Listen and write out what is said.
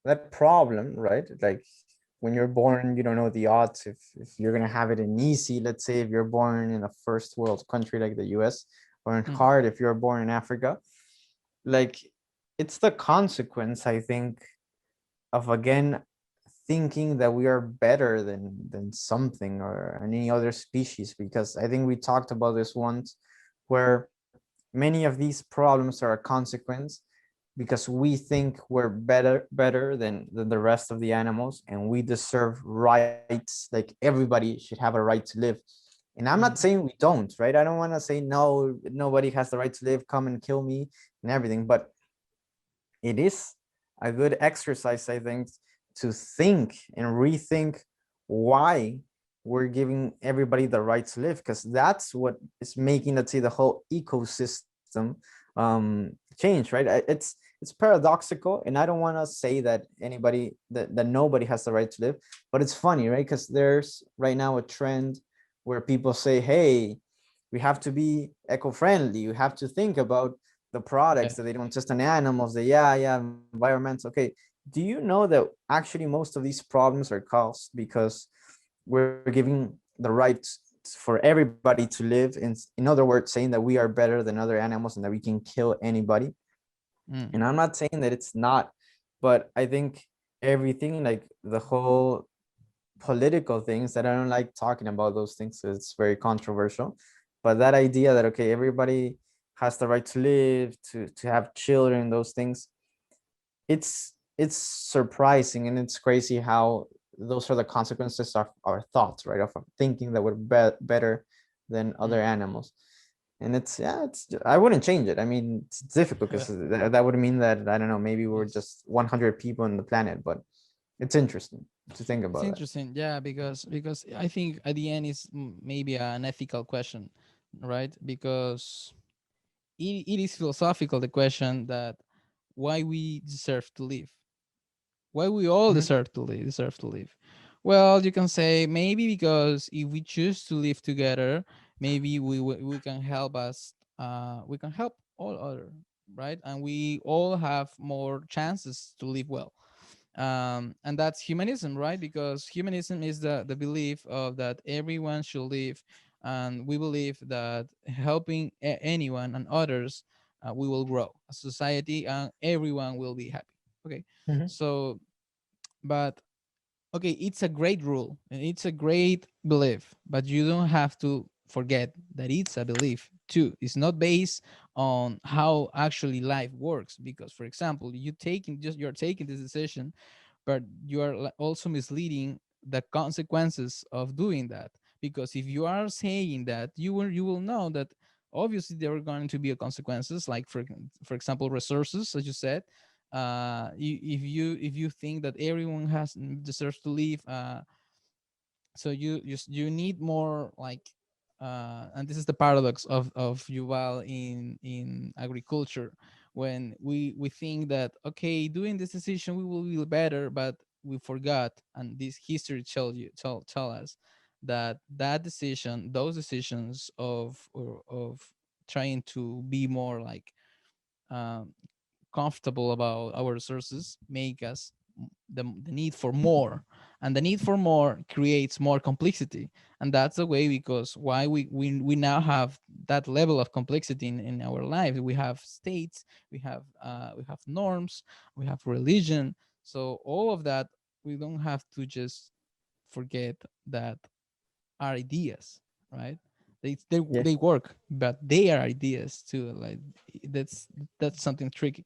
That problem, right? Like when you're born, you don't know the odds if you're gonna have it in easy. Let's say if you're born in a first world country like the US, or in hard if you're born in Africa. Like it's the consequence, I think, of again thinking that we are better than something or any other species, because I think we talked about this once, where many of these problems are a consequence because we think we're better than the rest of the animals, and we deserve rights, like everybody should have a right to live. And I'm not saying we don't, right? I don't want to say no, nobody has the right to live, come and kill me and everything, but it is a good exercise, I think, to think and rethink why we're giving everybody the right to live, because that's what is making, let's say, the whole ecosystem change, right? It's paradoxical, and I don't want to say that that nobody has the right to live, but it's funny, right? Because there's right now a trend where people say, hey, we have to be eco-friendly, you have to think about the products, that they don't just on animals, that yeah, environments. Okay, do you know that actually most of these problems are caused because we're giving the right for everybody to live, in other words, saying that we are better than other animals and that we can kill anybody. And I'm not saying that it's not, but I think everything, like the whole political things, that I don't like talking about those things, it's very controversial, but that idea that okay, everybody has the right to live, to have children, those things, it's surprising and it's crazy how those are the consequences of our thoughts, right, of thinking that we're better than other animals. And it's, yeah, it's, I wouldn't change it. I mean, it's difficult because that would mean that, I don't know, maybe we're just 100 people on the planet, but it's interesting to think It's about that. interesting, yeah, because I think at the end is maybe an ethical question, right? Because it is philosophical, the question that why we deserve to live, why we all Mhm. deserve to live. Well, you can say maybe because if we choose to live together, maybe we can help us. We can help all other, right? And we all have more chances to live well. And that's humanism, right? Because humanism is the belief of that everyone should live, and we believe that helping anyone and others, we will grow a society and everyone will be happy. Okay, Mhm. so but okay, it's a great rule and it's a great belief, but you don't have to forget that it's a belief too. It's not based on how actually life works, because for example, you're taking this decision, but you are also misleading the consequences of doing that. Because if you are saying that, you will know that obviously there are going to be consequences, like for example resources, as you said. If you think that everyone has deserves to live, so you need more, like, and this is the paradox of Yuval in agriculture, when we think that okay, doing this decision we will be better, but we forgot, and this history tell us that those decisions of trying to be more like um, comfortable about our resources make us the need for more, and the need for more creates more complexity. And that's the way, because why we now have that level of complexity in our lives. We have states, we have norms, we have religion. So all of that, we don't have to just forget that are ideas, right? Yeah. They work, but they are ideas too. Like that's something tricky.